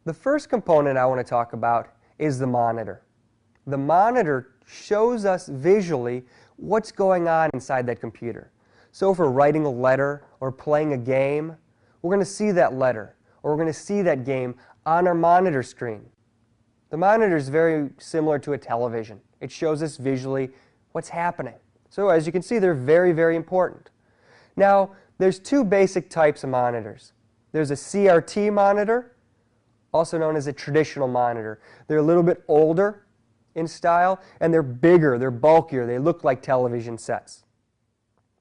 The first component I want to talk about is the monitor. The monitor shows us visually what's going on inside that computer. So if we're writing a letter or playing a game, we're going to see that letter or we're going to see that game on our monitor screen. The monitor is very similar to a television. It shows us visually what's happening. So as you can see, they're very, very important. Now, there's two basic types of monitors. There's a CRT monitor, also known as a traditional monitor. They're a little bit older in style, and they're bigger, they're bulkier, they look like television sets.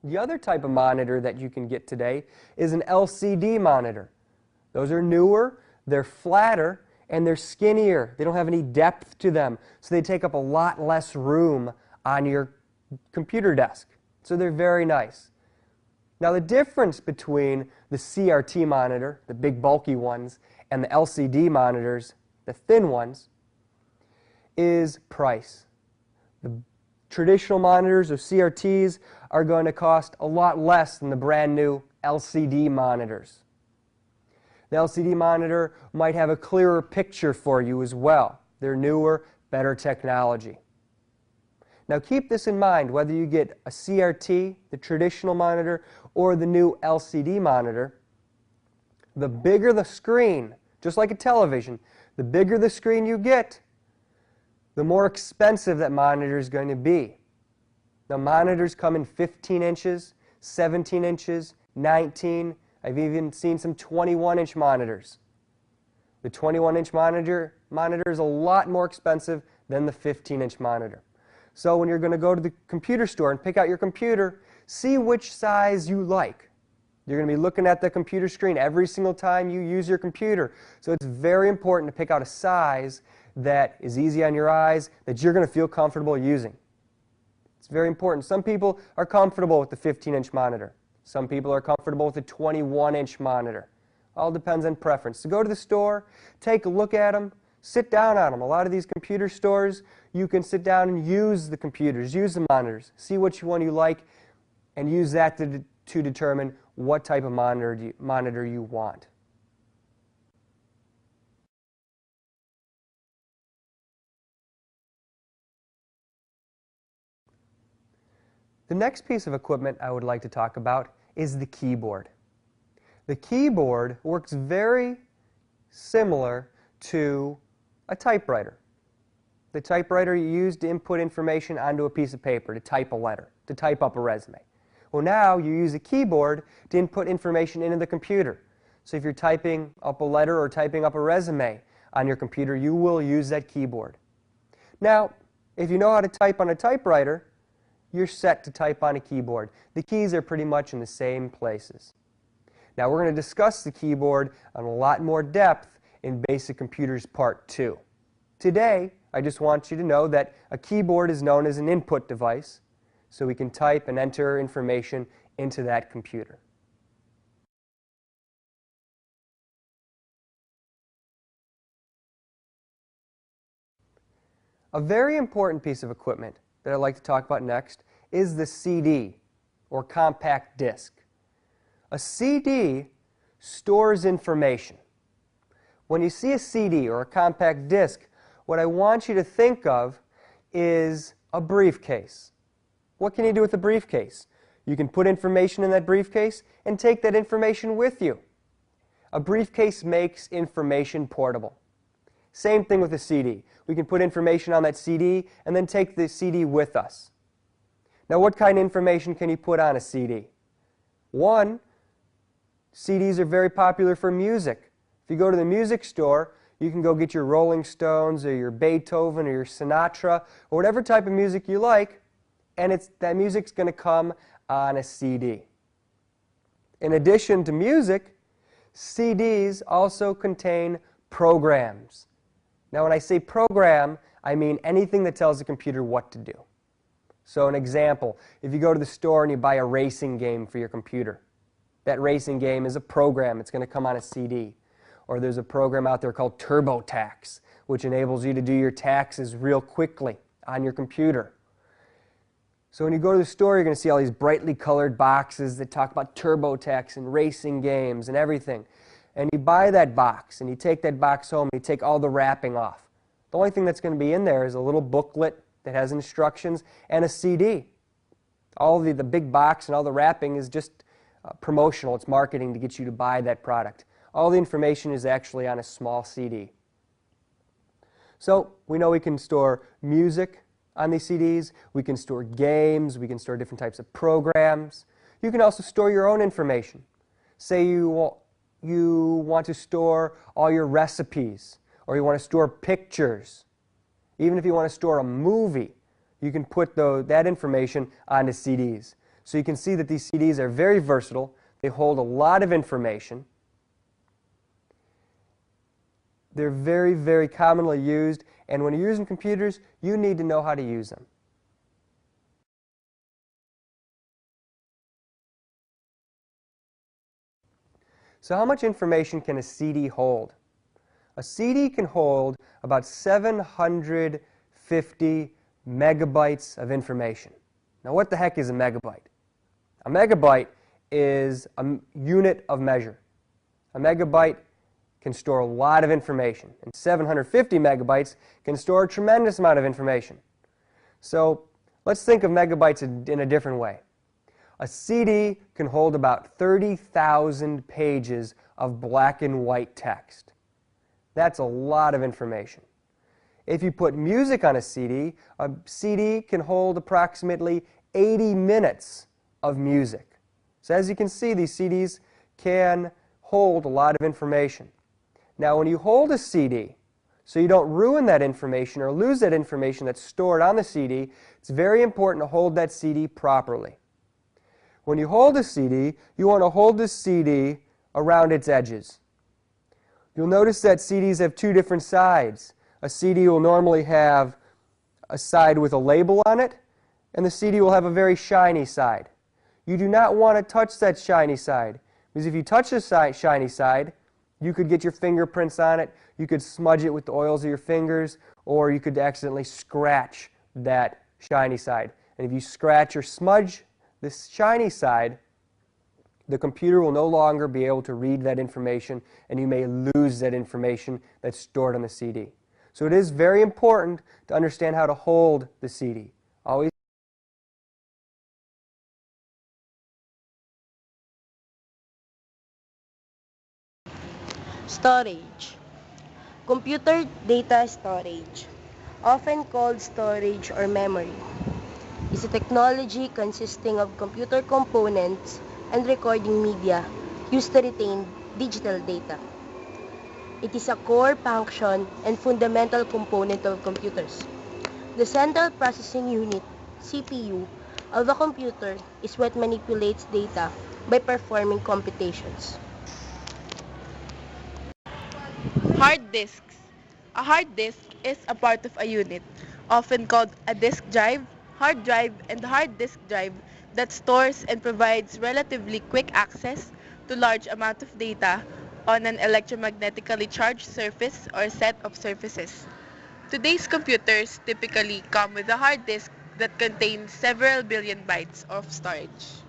The other type of monitor that you can get today is an LCD monitor. Those are newer, they're flatter, and they're skinnier. They don't have any depth to them, so they take up a lot less room on your computer desk. So they're very nice. Now the difference between the CRT monitor, the big bulky ones, and the LCD monitors, the thin ones, is price. The traditional monitors or CRTs are going to cost a lot less than the brand new LCD monitors. The LCD monitor might have a clearer picture for you as well. They're newer, better technology. Now keep this in mind, whether you get a CRT, the traditional monitor, or the new LCD monitor, the bigger the screen, just like a television, the bigger the screen you get, the more expensive that monitor is going to be. Now monitors come in 15 inches, 17 inches, 19. I've even seen some 21-inch monitors. The 21-inch monitor is a lot more expensive than the 15-inch monitor. So when you're going to go to the computer store and pick out your computer, see which size you like. You're going to be looking at the computer screen every single time you use your computer. So it's very important to pick out a size that is easy on your eyes, that you're going to feel comfortable using. It's very important. Some people are comfortable with the 15-inch monitor. Some people are comfortable with the 21-inch monitor. All depends on preference. So go to the store, take a look at them, sit down on them. A lot of these computer stores, you can sit down and use the computers, use the monitors, see which one you like, and use that to determine what type of monitor you want. The next piece of equipment I would like to talk about is the keyboard. The keyboard works very similar to a typewriter. The typewriter you use to input information onto a piece of paper, to type a letter, to type up a resume. Well, now you use a keyboard to input information into the computer. So if you're typing up a letter or typing up a resume on your computer, you will use that keyboard. Now, if you know how to type on a typewriter, you're set to type on a keyboard. The keys are pretty much in the same places. Now we're going to discuss the keyboard on a lot more depth in Basic Computers Part 2. Today, I just want you to know that a keyboard is known as an input device, so we can type and enter information into that computer. A very important piece of equipment that I'd like to talk about next is the CD, or compact disc. A CD stores information. When you see a CD or a compact disc, what I want you to think of is a briefcase. What can you do with a briefcase? You can put information in that briefcase and take that information with you. A briefcase makes information portable. Same thing with a CD. We can put information on that CD and then take the CD with us. Now, what kind of information can you put on a CD? One, CDs are very popular for music. If you go to the music store, you can go get your Rolling Stones or your Beethoven or your Sinatra or whatever type of music you like, and that music's going to come on a CD. In addition to music, CDs also contain programs. Now, when I say program, I mean anything that tells the computer what to do. So an example, if you go to the store and you buy a racing game for your computer, that racing game is a program. It's going to come on a CD. Or there's a program out there called TurboTax, which enables you to do your taxes real quickly on your computer. So when you go to the store, you're going to see all these brightly colored boxes that talk about TurboTax and racing games and everything. and you buy that box, and you take that box home, and you take all the wrapping off. The only thing that's going to be in there is a little booklet that has instructions and a CD. All the big box and all the wrapping is just promotional. It's marketing to get you to buy that product. All the information is actually on a small CD. So we know we can store music on these CDs. We can store games. We can store different types of programs. You can also store your own information. Say you want to store all your recipes, or you want to store pictures. Even if you want to store a movie, you can put that information onto CDs. So you can see that these CDs are very versatile. They hold a lot of information. They're very, very commonly used, and when you're using computers, you need to know how to use them. So how much information can a CD hold? A CD can hold about 750 megabytes of information. Now, what the heck is a megabyte? A megabyte is a unit of measure. A megabyte can store a lot of information, and 750 megabytes can store a tremendous amount of information. So let's think of megabytes in a different way. A CD can hold about 30,000 pages of black and white text. That's a lot of information. If you put music on a CD can hold approximately 80 minutes of music. So as you can see, these CDs can hold a lot of information. Now, when you hold a CD, so you don't ruin that information or lose that information that's stored on the CD, it's very important to hold that CD properly. When you hold a CD, you want to hold the CD around its edges. You'll notice that CDs have two different sides. A CD will normally have a side with a label on it, and the CD will have a very shiny side. You do not want to touch that shiny side, because if you touch the shiny side, you could get your fingerprints on it, you could smudge it with the oils of your fingers, or you could accidentally scratch that shiny side. And if you scratch or smudge this shiny side, the computer will no longer be able to read that information, and you may lose that information that's stored on the CD. So it is very important to understand how to hold the CD. Always Storage. Computer data storage, often called storage or memory, is a technology consisting of computer components and recording media used to retain digital data. It is a core function and fundamental component of computers. The central processing unit, CPU, of a computer is what manipulates data by performing computations. Hard disks. A hard disk is a part of a unit, often called a disk drive, hard drive, and hard disk drive that stores and provides relatively quick access to large amount of data on an electromagnetically charged surface or set of surfaces. Today's computers typically come with a hard disk that contains several billion bytes of storage.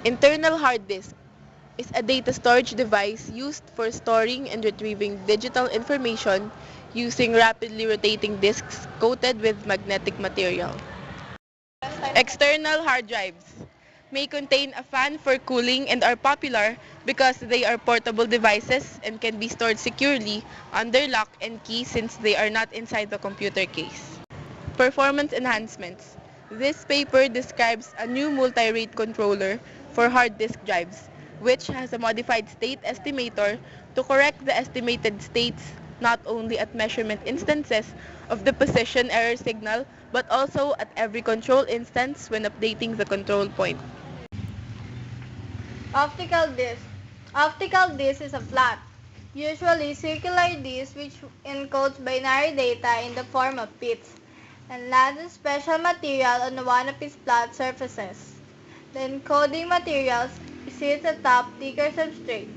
Internal hard disk is a data storage device used for storing and retrieving digital information using rapidly rotating disks coated with magnetic material. External hard drives may contain a fan for cooling and are popular because they are portable devices and can be stored securely under lock and key since they are not inside the computer case. Performance enhancements. This paper describes a new multi-rate controller for hard disk drives, which has a modified state estimator to correct the estimated states not only at measurement instances of the position error signal, but also at every control instance when updating the control point. Optical disc. Optical disc is a flat, usually circular disc which encodes binary data in the form of bits and lands in special material on one of its flat surfaces. The encoding materials sits atop thicker substrate,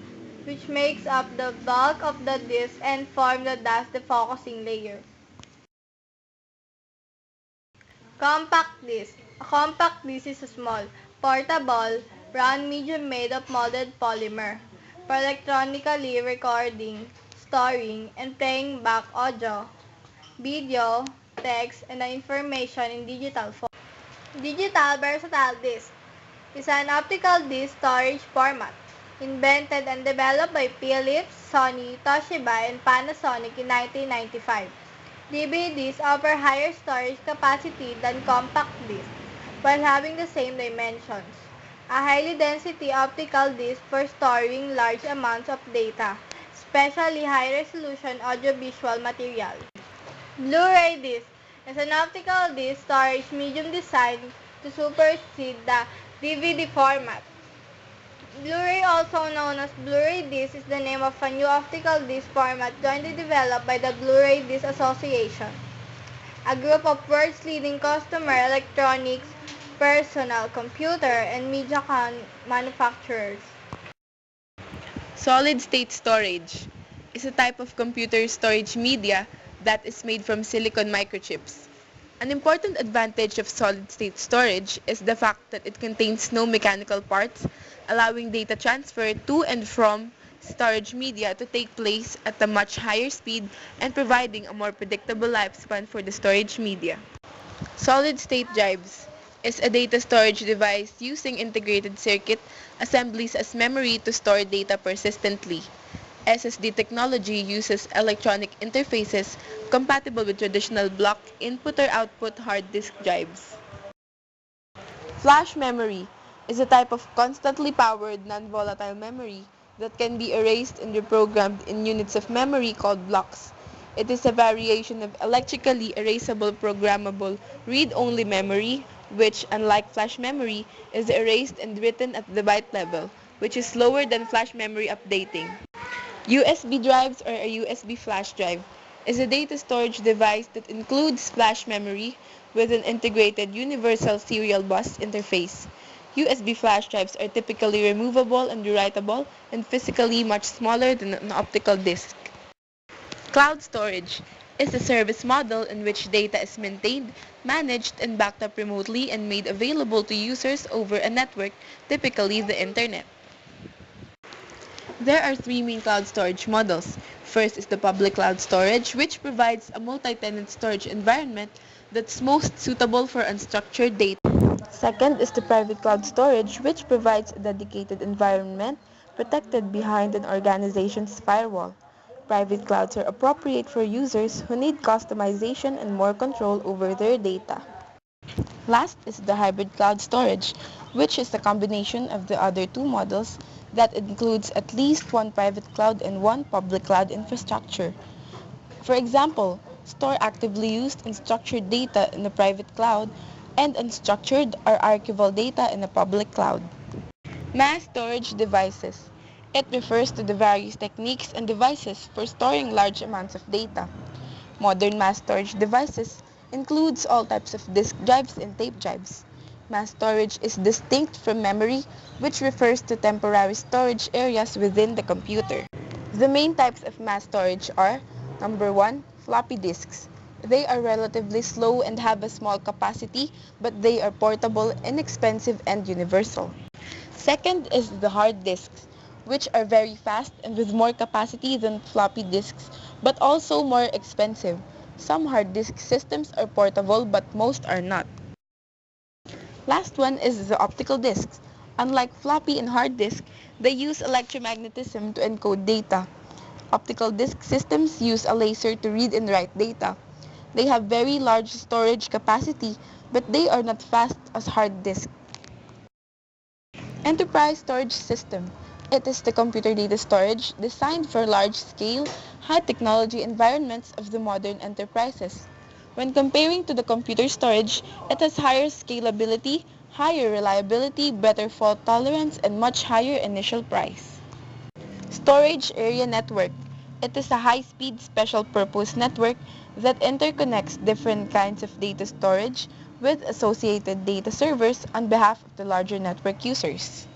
which makes up the bulk of the disc and forms the defocusing layer. Compact disc. A compact disc is a small, portable, round medium made of molded polymer, for electronically recording, storing, and playing back audio, video, text, and information in digital form. Digital versatile disk is an optical disk storage format invented and developed by Philips, Sony, Toshiba, and Panasonic in 1995. DVDs offer higher storage capacity than compact discs while having the same dimensions. A highly density optical disc for storing large amounts of data, especially high-resolution audiovisual material. Blu-ray disc is an optical disc storage medium designed to supersede the DVD format. Blu-ray, also known as Blu-ray disc, is the name of a new optical disc format jointly developed by the Blu-ray Disc Association, a group of world's leading consumer electronics, personal computer, and media manufacturers. Solid-state storage is a type of computer storage media that is made from silicon microchips. An important advantage of solid-state storage is the fact that it contains no mechanical parts, allowing data transfer to and from storage media to take place at a much higher speed and providing a more predictable lifespan for the storage media. Solid-state drives is a data storage device using integrated circuit assemblies as memory to store data persistently. SSD technology uses electronic interfaces compatible with traditional block input or output hard disk drives. Flash memory is a type of constantly powered non-volatile memory that can be erased and reprogrammed in units of memory called blocks. It is a variation of electrically erasable programmable read-only memory, which, unlike flash memory, is erased and written at the byte level, which is slower than flash memory updating. USB drives, or a USB flash drive, is a data storage device that includes flash memory with an integrated universal serial bus interface. USB flash drives are typically removable and rewritable and physically much smaller than an optical disc. Cloud storage is a service model in which data is maintained, managed, and backed up remotely and made available to users over a network, typically the internet. There are three main cloud storage models. First is the public cloud storage, which provides a multi-tenant storage environment that's most suitable for unstructured data. Second is the private cloud storage, which provides a dedicated environment protected behind an organization's firewall. Private clouds are appropriate for users who need customization and more control over their data. Last is the hybrid cloud storage, which is a combination of the other two models that includes at least one private cloud and one public cloud infrastructure. For example, store actively used and structured data in the private cloud and unstructured or archival data in the public cloud. Mass storage devices. It refers to the various techniques and devices for storing large amounts of data. Modern mass storage devices includes all types of disk drives and tape drives. Mass storage is distinct from memory, which refers to temporary storage areas within the computer. The main types of mass storage are: number 1, floppy disks. They are relatively slow and have a small capacity, but they are portable, inexpensive, and universal. Second is the hard disks, which are very fast and with more capacity than floppy disks, but also more expensive. Some hard disk systems are portable, but most are not. Last one is the optical disks. Unlike floppy and hard disk, they use electromagnetism to encode data. Optical disk systems use a laser to read and write data. They have very large storage capacity, but they are not fast as hard disk. Enterprise storage system. It is the computer data storage designed for large-scale, high-technology environments of the modern enterprises. When comparing to the computer storage, it has higher scalability, higher reliability, better fault tolerance, and much higher initial price. Storage area network. It is a high-speed special-purpose network that interconnects different kinds of data storage with associated data servers on behalf of the larger network users.